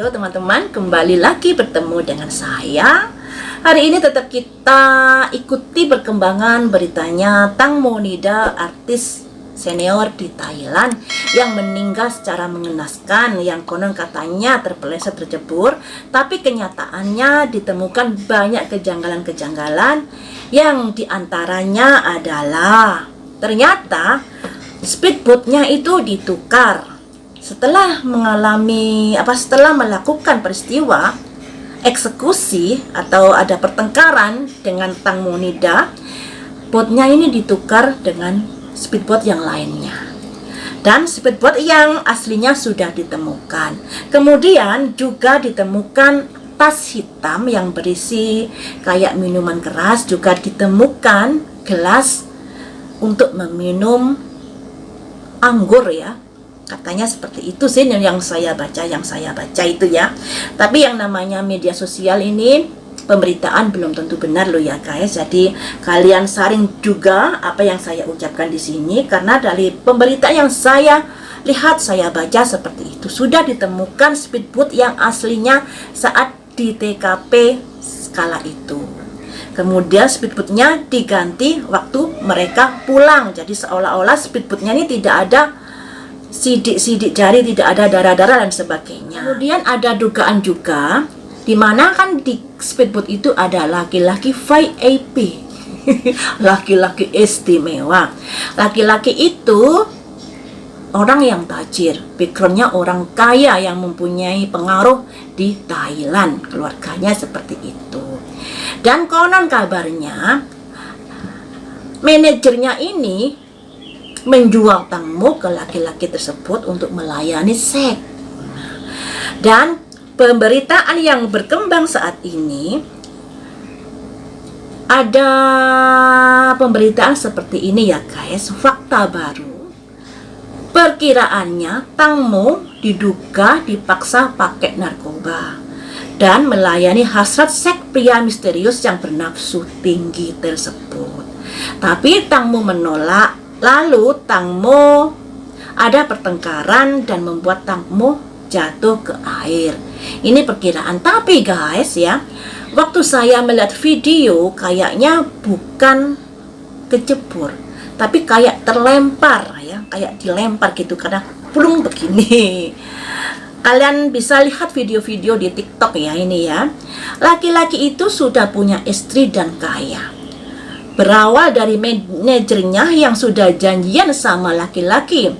Halo teman-teman, kembali lagi bertemu dengan saya. Hari ini tetap kita ikuti perkembangan beritanya Tang Mo Nida, artis senior di Thailand yang meninggal secara mengenaskan, yang konon katanya terpeleset tercebur, tapi kenyataannya ditemukan banyak kejanggalan-kejanggalan yang diantaranya adalah ternyata speedboatnya itu ditukar. Setelah melakukan peristiwa eksekusi atau ada pertengkaran dengan Tang Mo Nida, boatnya ini ditukar dengan speedboat yang lainnya. Dan speedboat yang aslinya sudah ditemukan. Kemudian juga ditemukan tas hitam yang berisi kayak minuman keras, juga ditemukan gelas untuk meminum anggur ya. Katanya seperti itu sih yang saya baca itu ya. Tapi yang namanya media sosial ini pemberitaan belum tentu benar loh ya guys. Jadi kalian saring juga apa yang saya ucapkan di sini, karena dari pemberitaan yang saya lihat, saya baca seperti itu. Sudah ditemukan speedboat yang aslinya saat di TKP skala itu. Kemudian speedboatnya diganti waktu mereka pulang. Jadi seolah-olah speedboatnya ini tidak ada sidik-sidik jari, tidak ada darah-darah dan sebagainya. Kemudian ada dugaan juga, dimana kan di speedboat itu ada laki-laki VIP, laki-laki istimewa. Laki-laki itu orang yang tajir, backgroundnya orang kaya yang mempunyai pengaruh di Thailand, keluarganya seperti itu. Dan konon kabarnya manajernya ini menjual Tang Mo ke laki-laki tersebut untuk melayani seks. Dan pemberitaan yang berkembang saat ini, ada pemberitaan seperti ini ya guys, fakta baru. Perkiraannya Tang Mo diduga dipaksa pakai narkoba dan melayani hasrat seks pria misterius yang bernafsu tinggi tersebut. Tapi Tang Mo menolak. Lalu Tang Mo ada pertengkaran dan membuat Tang Mo jatuh ke air. Ini perkiraan. Tapi guys ya, waktu saya melihat video kayaknya bukan kecebur, tapi kayak terlempar ya, kayak dilempar gitu karena plung begini. Kalian bisa lihat video-video di TikTok ya ini ya. Laki-laki itu sudah punya istri dan kaya. Berawal dari manajernya yang sudah janjian sama laki-laki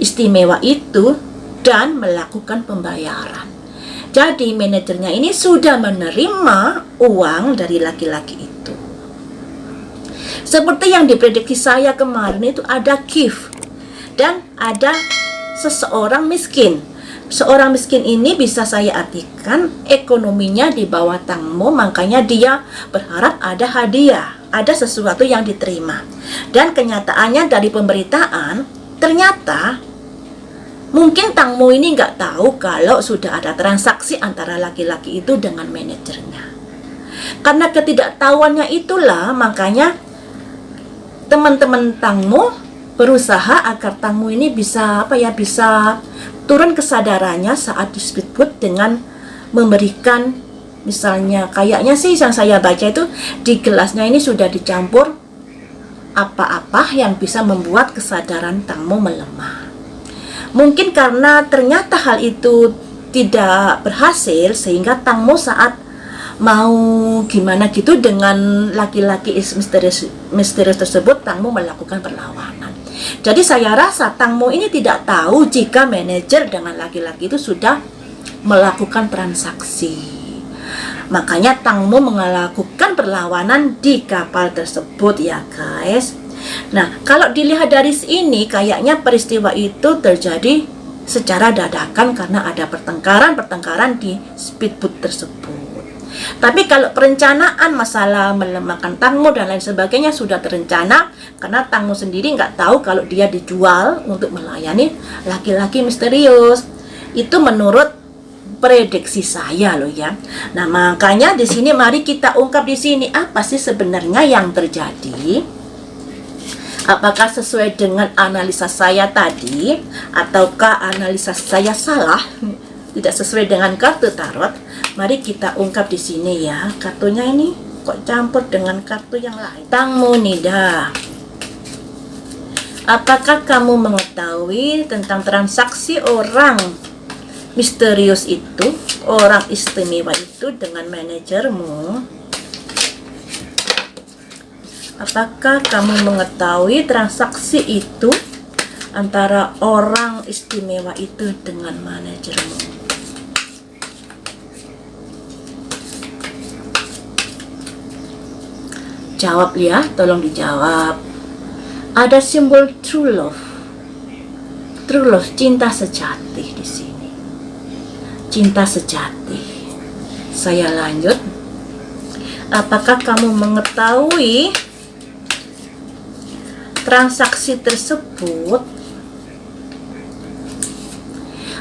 istimewa itu dan melakukan pembayaran. Jadi manajernya ini sudah menerima uang dari laki-laki itu. Seperti yang diprediksi saya kemarin itu ada gift dan ada seseorang miskin. Seorang miskin ini bisa saya artikan ekonominya di bawah Tang Mo, makanya dia berharap ada hadiah, ada sesuatu yang diterima. Dan kenyataannya dari pemberitaan, ternyata mungkin Tang Mo ini nggak tahu kalau sudah ada transaksi antara laki-laki itu dengan manajernya. Karena ketidaktahuannya itulah makanya teman-teman Tang Mo berusaha agar Tang Mo ini bisa bisa turun kesadarannya saat di speedboat dengan memberikan, misalnya kayaknya sih yang saya baca itu di gelasnya ini sudah dicampur apa-apa yang bisa membuat kesadaran Tang Mo melemah. Mungkin karena ternyata hal itu tidak berhasil sehingga Tang Mo saat mau gimana gitu dengan laki-laki misterius tersebut, Tang Mo melakukan perlawanan. Jadi saya rasa Tang Mo ini tidak tahu jika manajer dengan laki-laki itu sudah melakukan transaksi. Makanya Tang Mo melakukan perlawanan di kapal tersebut ya guys. Nah, kalau dilihat dari sini kayaknya peristiwa itu terjadi secara dadakan karena ada pertengkaran di speedboat tersebut. Tapi kalau perencanaan masalah melemahkan Tang Mo dan lain sebagainya sudah terencana, karena Tang Mo sendiri nggak tahu kalau dia dijual untuk melayani laki-laki misterius. Itu menurut prediksi saya loh ya. Nah, makanya di sini mari kita ungkap di sini apa sih sebenarnya yang terjadi. Apakah sesuai dengan analisa saya tadi ataukah analisa saya salah? tidak sesuai dengan kartu tarot. Mari kita ungkap di sini ya. Kartunya ini kok campur dengan kartu yang lain. Tangmu Nida. Apakah kamu mengetahui tentang transaksi orang misterius itu, orang istimewa itu dengan manajermu? Apakah kamu mengetahui transaksi itu antara orang istimewa itu dengan manajermu? Jawab ya, tolong dijawab. Ada simbol true love. True love, cinta sejati di sini. Cinta sejati. Saya lanjut. Apakah kamu mengetahui transaksi tersebut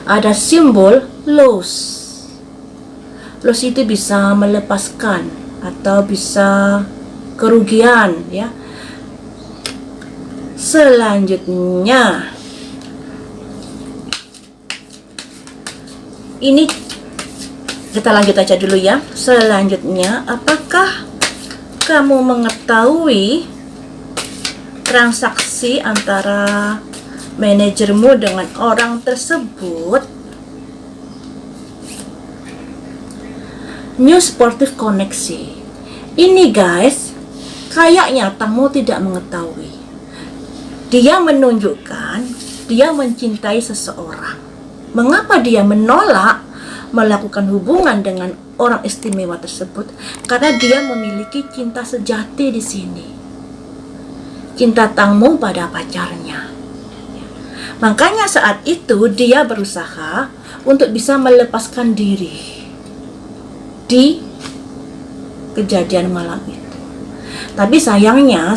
ada simbol loss. Loss itu bisa melepaskan atau bisa kerugian ya. Selanjutnya ini kita lanjut aja dulu ya. Selanjutnya, apakah kamu mengetahui transaksi antara manajermu dengan orang tersebut? New sportive koneksi. Ini guys, kayaknya tamu tidak mengetahui. Dia menunjukkan dia mencintai seseorang. Mengapa dia menolak melakukan hubungan dengan orang istimewa tersebut? Karena dia memiliki cinta sejati di sini. Cinta Tangmu pada pacarnya. Makanya saat itu dia berusaha untuk bisa melepaskan diri di kejadian malam itu. Tapi sayangnya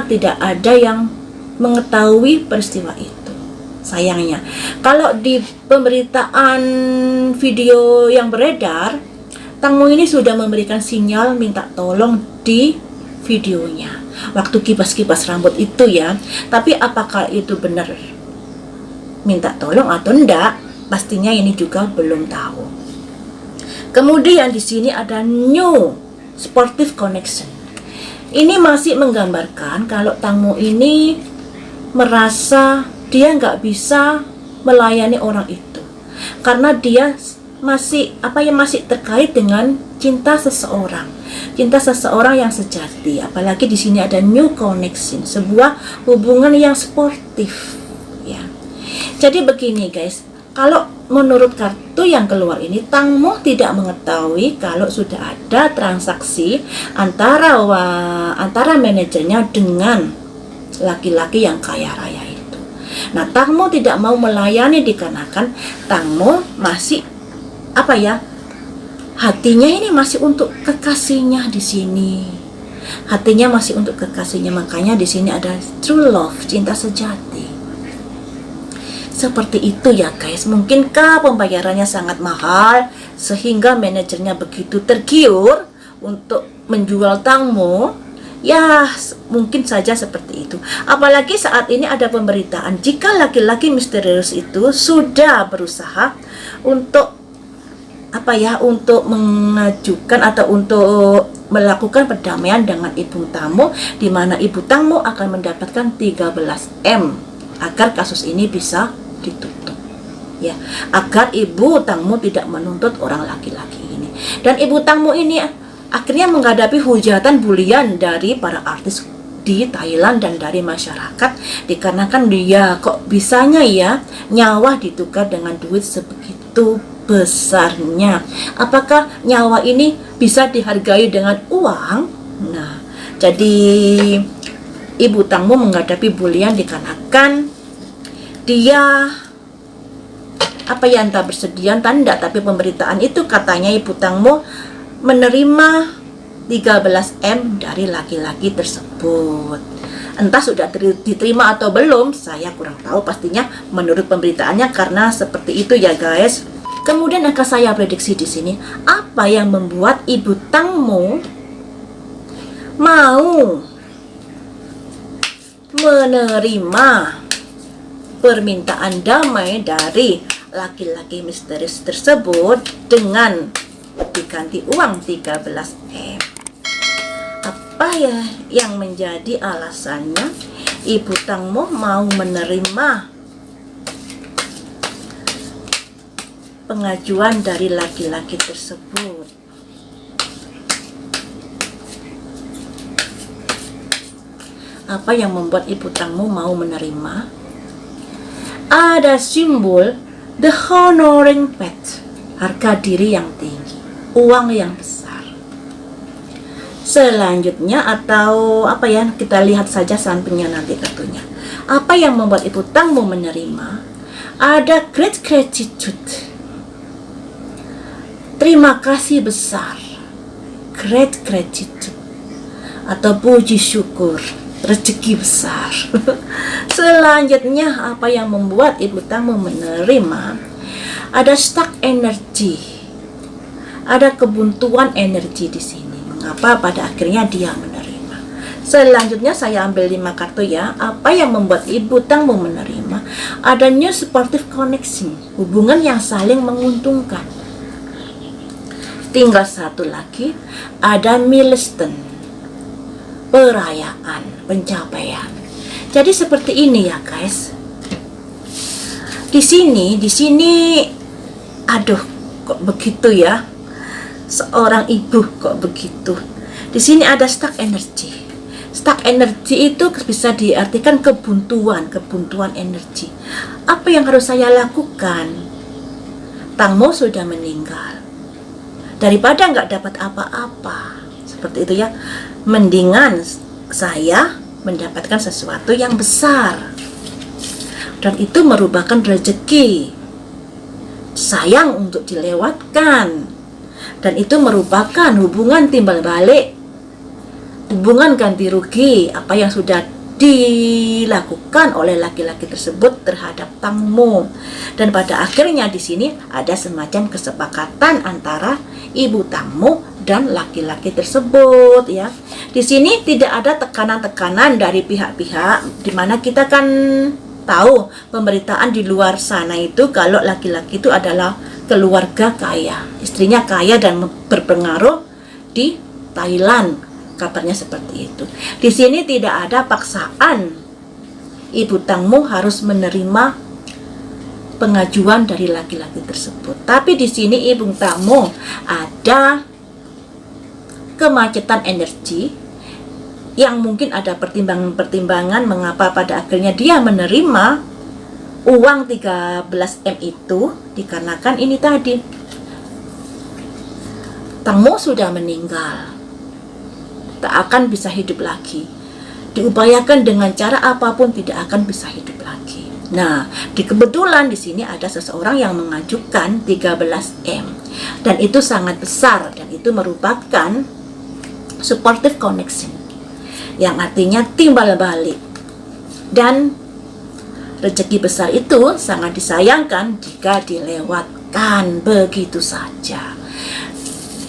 tidak ada yang mengetahui peristiwa itu. Sayangnya, kalau di pemberitaan video yang beredar, Tangmu ini sudah memberikan sinyal minta tolong di videonya waktu kipas-kipas rambut itu ya. Tapi apakah itu benar minta tolong atau enggak, pastinya ini juga belum tahu. Kemudian di sini ada new sportive connection. Ini masih menggambarkan kalau Tangmu ini merasa dia nggak bisa melayani orang itu karena dia masih terkait dengan cinta seseorang yang sejati. Apalagi di sini ada new connection, sebuah hubungan yang sportif ya. Jadi begini guys, kalau menurut kartu yang keluar ini, Tangmu tidak mengetahui kalau sudah ada transaksi antara manajernya dengan laki-laki yang kaya raya itu. Nah, Tangmu tidak mau melayani dikarenakan Tangmu masih hatinya ini masih untuk kekasihnya di sini. Hatinya masih untuk kekasihnya, makanya di sini ada true love, cinta sejati. Seperti itu ya guys. Mungkinkah pembayarannya sangat mahal sehingga manajernya begitu tergiur untuk menjual Tangmu? Ya, mungkin saja seperti itu. Apalagi saat ini ada pemberitaan jika laki-laki misterius itu sudah berusaha untuk mengajukan atau untuk melakukan perdamaian dengan ibu Tangmu, di mana ibu Tangmu akan mendapatkan 13M agar kasus ini bisa ditutup ya, agar ibu Tangmu tidak menuntut orang laki-laki ini. Dan ibu Tangmu ini akhirnya menghadapi hujatan bulian dari para artis di Thailand dan dari masyarakat, dikarenakan dia kok bisanya ya nyawa ditukar dengan duit sebegitu besarnya. Apakah nyawa ini bisa dihargai dengan uang? Nah, jadi ibu Tangmu menghadapi bulian dikarenakan dia entah bersedia entah enggak, tapi pemberitaan itu katanya ibu Tangmu menerima 13M dari laki-laki tersebut. Entah sudah diterima atau belum, saya kurang tahu pastinya menurut pemberitaannya, karena seperti itu ya guys. Kemudian akan saya prediksi di sini, apa yang membuat ibu Tangmu mau menerima permintaan damai dari laki-laki misterius tersebut dengan diganti uang 13M. Apa ya yang menjadi alasannya ibu Tangmo mau menerima pengajuan dari laki-laki tersebut? Apa yang membuat ibu Tangmo mau menerima? Ada simbol the honoring pet, harga diri yang tinggi, uang yang besar. Selanjutnya atau apa ya, kita lihat saja sampingnya nanti kartunya. Apa yang membuat ibu Tangmo menerima? Ada great gratitude, terima kasih besar, great gratitude, atau puji syukur, rezeki besar. Selanjutnya apa yang membuat ibu Tangmo menerima? Ada stuck energy, ada kebuntuan energi di sini. Mengapa pada akhirnya dia menerima? Selanjutnya saya ambil 5 kartu ya. Apa yang membuat ibu Tangmo menerima? Ada new supportive connection, hubungan yang saling menguntungkan. Tinggal satu lagi, ada milestone, perayaan, pencapaian. Jadi seperti ini ya guys. Di sini, aduh, kok begitu ya? Seorang ibu kok begitu. Di sini ada stuck energy. Stuck energy itu bisa diartikan kebuntuan energi. Apa yang harus saya lakukan? Tangmo sudah meninggal. Daripada nggak dapat apa-apa, seperti itu ya, mendingan saya mendapatkan sesuatu yang besar, dan itu merupakan rezeki. Sayang untuk dilewatkan, dan itu merupakan hubungan timbal balik, hubungan ganti rugi apa yang sudah dilakukan oleh laki-laki tersebut terhadap Tangmo. Dan pada akhirnya di sini ada semacam kesepakatan antara ibu Tangmo dan laki-laki tersebut ya. Di sini tidak ada tekanan-tekanan dari pihak-pihak, di mana kita kan tahu pemberitaan di luar sana itu kalau laki-laki itu adalah keluarga kaya, istrinya kaya dan berpengaruh di Thailand. Kabarnya seperti itu. Di sini tidak ada paksaan ibu Tangmo harus menerima pengajuan dari laki-laki tersebut. Tapi di sini ibu Tangmo ada kemacetan energi yang mungkin ada pertimbangan-pertimbangan mengapa pada akhirnya dia menerima uang 13M itu, dikarenakan ini tadi, Tangmo sudah meninggal, tak akan bisa hidup lagi. Diupayakan dengan cara apapun tidak akan bisa hidup lagi. Nah, kebetulan di sini ada seseorang yang mengajukan 13M, dan itu sangat besar, dan itu merupakan supportive connection, yang artinya timbal balik, dan rezeki besar itu sangat disayangkan jika dilewatkan begitu saja.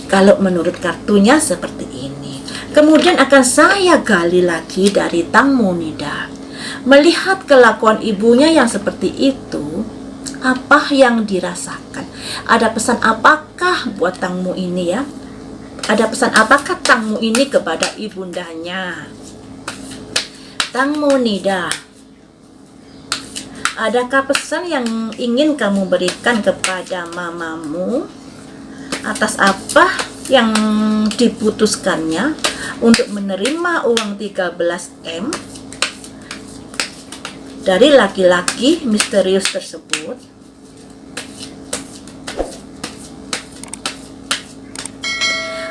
Kalau menurut kartunya seperti ini. Kemudian akan saya gali lagi dari Tangmo Nida. Melihat kelakuan ibunya yang seperti itu, apa yang dirasakan? Ada pesan apakah buat Tangmo ini ya? Ada pesan apakah Tangmo ini kepada ibundanya? Tangmo Nida, adakah pesan yang ingin kamu berikan kepada mamamu atas apa yang diputuskannya untuk menerima uang 13M dari laki-laki misterius tersebut?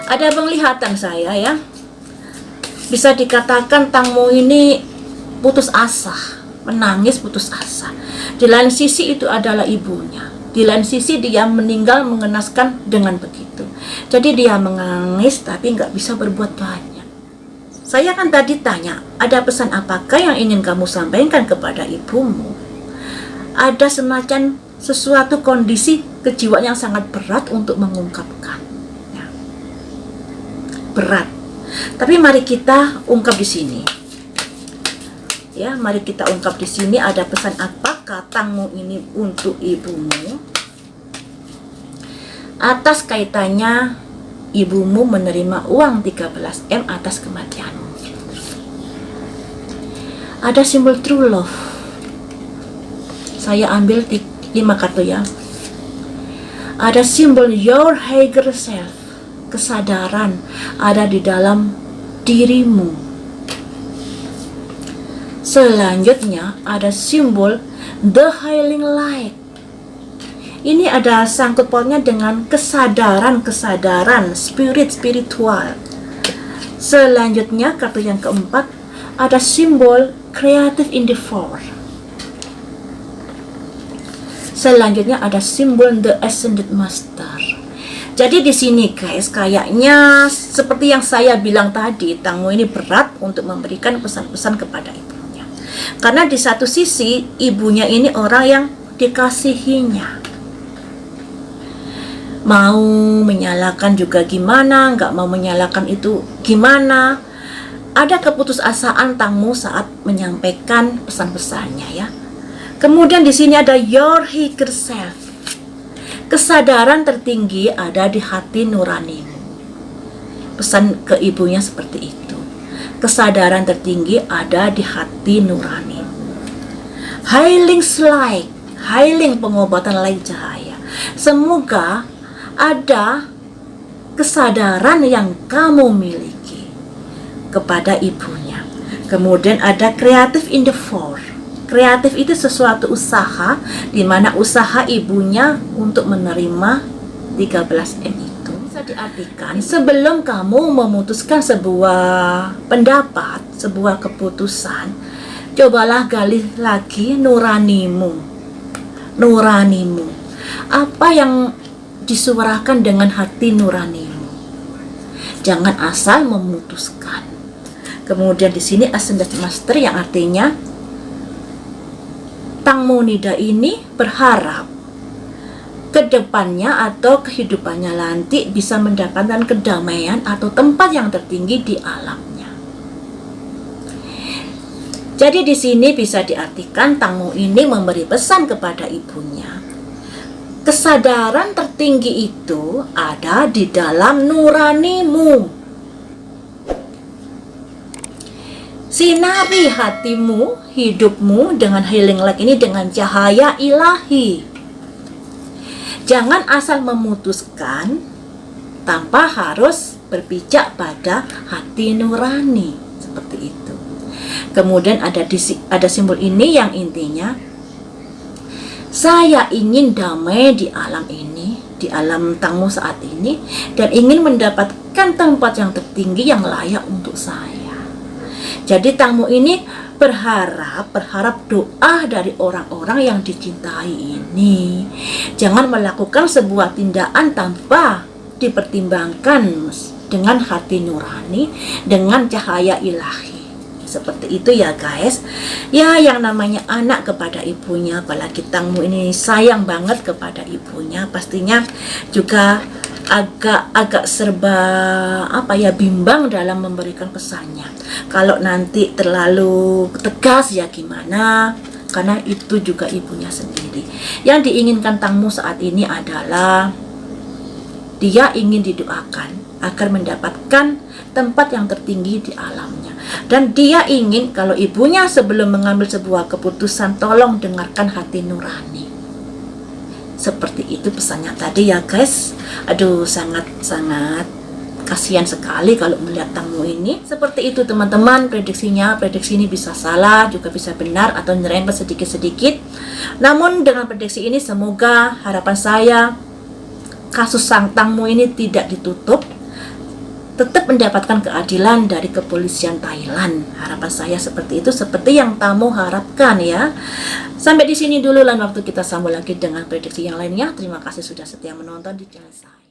Ada penglihatan saya ya, bisa dikatakan Tangmo ini putus asa, menangis putus asa. Di lain sisi itu adalah ibunya, di lain sisi dia meninggal mengenaskan dengan begitu. Jadi dia menangis tapi nggak bisa berbuat banyak. Saya kan tadi tanya, ada pesan apakah yang ingin kamu sampaikan kepada ibumu? Ada semacam sesuatu kondisi kejiwaan yang sangat berat untuk mengungkapkan ya. Berat. Tapi mari kita ungkap di sini. ya. Mari kita ungkap di sini ada pesan apakah tangmu ini untuk ibumu. Atas kaitannya ibumu menerima uang 13M atas kematianmu. Ada simbol true love. Saya ambil 5 kartu ya. Ada simbol your higher self. Kesadaran ada di dalam dirimu. Selanjutnya ada simbol the healing light. Ini ada sangkut pautnya dengan kesadaran spiritual. Selanjutnya kartu yang keempat ada simbol creative endeavor. Selanjutnya ada simbol the ascended master. Jadi di sini guys, kayaknya seperti yang saya bilang tadi, tangmu ini berat untuk memberikan pesan-pesan kepada ibunya. Karena di satu sisi ibunya ini orang yang dikasihinya. Mau menyalahkan juga gimana, nggak mau menyalahkan itu gimana. Ada keputusasaan tangmu saat menyampaikan pesan-pesannya ya. Kemudian di sini ada your higher self. Kesadaran tertinggi ada di hati nuranimu. Pesan ke ibunya seperti itu. Kesadaran tertinggi ada di hati nuranimu. Healing light, healing pengobatan light cahaya. Semoga ada kesadaran yang kamu miliki kepada ibunya. Kemudian ada creative endeavor. Kreatif itu sesuatu usaha, di mana usaha ibunya untuk menerima 13M itu. Bisa diartikan sebelum kamu memutuskan sebuah pendapat, sebuah keputusan, cobalah gali lagi nuranimu. Apa yang disuarakan dengan hati nuranimu. Jangan asal memutuskan. Kemudian di sini ascended master yang artinya tangmu nida ini berharap kedepannya atau kehidupannya nanti bisa mendapatkan kedamaian atau tempat yang tertinggi di alamnya. Jadi di sini bisa diartikan tangmu ini memberi pesan kepada ibunya. Kesadaran tertinggi itu ada di dalam nuranimu. Sinari hatimu, hidupmu dengan healing light ini dengan cahaya ilahi. Jangan asal memutuskan tanpa harus berpijak pada hati nurani. Seperti itu. Kemudian ada simbol ini yang intinya saya ingin damai di alam ini, di alam tangmu saat ini, dan ingin mendapatkan tempat yang tertinggi yang layak untuk saya. Jadi tangmu ini berharap doa dari orang-orang yang dicintai ini. Jangan melakukan sebuah tindakan tanpa dipertimbangkan dengan hati nurani, dengan cahaya ilahi. Seperti itu ya guys. Ya, yang namanya anak kepada ibunya, apalagi tangmu ini sayang banget kepada ibunya, pastinya juga agak serba bimbang dalam memberikan pesannya. Kalau nanti terlalu tegas ya gimana? Karena itu juga ibunya sendiri. Yang diinginkan tangmu saat ini adalah dia ingin didoakan agar mendapatkan tempat yang tertinggi di alamnya. Dan dia ingin kalau ibunya sebelum mengambil sebuah keputusan, tolong dengarkan hati nurani. Seperti itu pesannya tadi ya guys. Aduh, sangat kasihan sekali kalau melihat tangmu ini. Seperti itu teman-teman prediksinya. Prediksi ini bisa salah, juga bisa benar atau nyerempet sedikit-sedikit. Namun dengan prediksi ini semoga harapan saya kasus sang tangmu ini tidak ditutup, tetap mendapatkan keadilan dari kepolisian Thailand. Harapan saya seperti itu, seperti yang tamu harapkan ya. Sampai di sini dulu, lain waktu kita sambung lagi dengan prediksi yang lainnya. Terima kasih sudah setia menonton di channel saya.